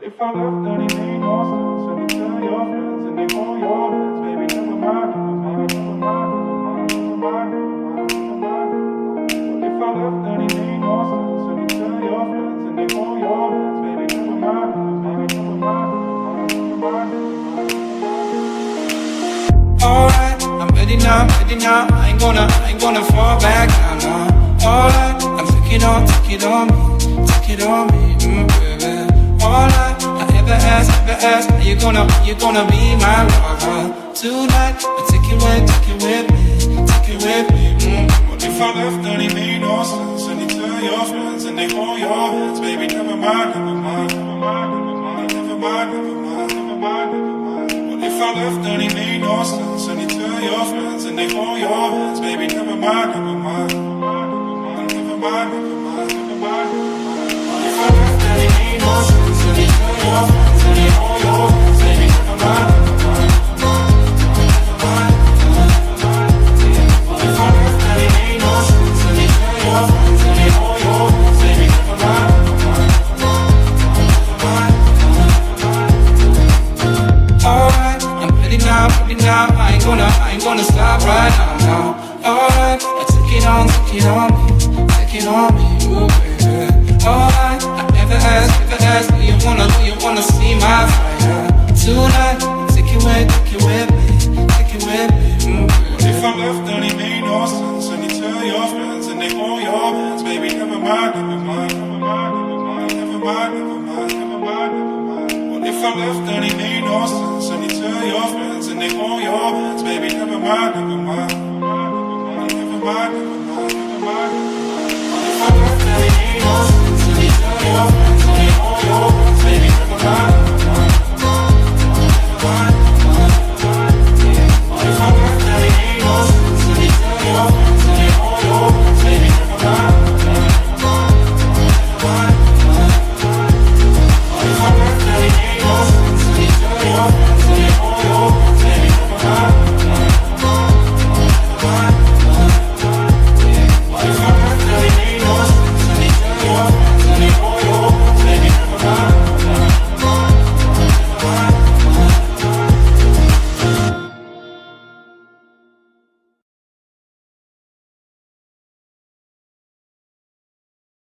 If I left, then it made no sense. And you tell your friends and they hold your hands, baby, never mind, never mind, never mind, never mind, never mind, never mind, never mind. If I left, then it made no sense. And you tell your friends and they hold your hands, baby, never mind, never mind, never mind, never mind, never mind, never mind. Alright, I'm ready now, I ain't gonna fall back now, no. Alright, I'm take it on me, baby. Alright, I ever ask, are you gonna be my lover? Tonight, I'll take it with me. What if I left, then it made no sense? And you tell your friends and they hold your hands, baby, never mind, never mind, never mind, never mind, never mind, never mind, never mind, never mind. What if I left, then it made no sense? And you tell your friends and they hold your hands, baby, never mind, never mind, never mind, never mind, never mind, never mind, never mind. What if I left, then it made no sense? And you tell your friends and they hold your hands, baby, never mind, never mind, never mind, never mind, never mind. What if I left, then it made no sense? And you tell your friends and they hold your hands, baby, never mind, never mind, never mind, never mind. Alright, I'm ready now, I ain't gonna stop right now. Alright, I take it on me, ooh baby. Alright, I never ask, do you wanna see my fire? Tonight, take it with me, What if I left, then it made no sense? And you tell your friends and they hold your hands, baby, never mind, never mind, never mind, never mind, never mind, never mind, never mind, never mind. What if I left, then it made no sense? And you tell your friends and they hold your hands, baby, never mind, never mind, never mind, never mind.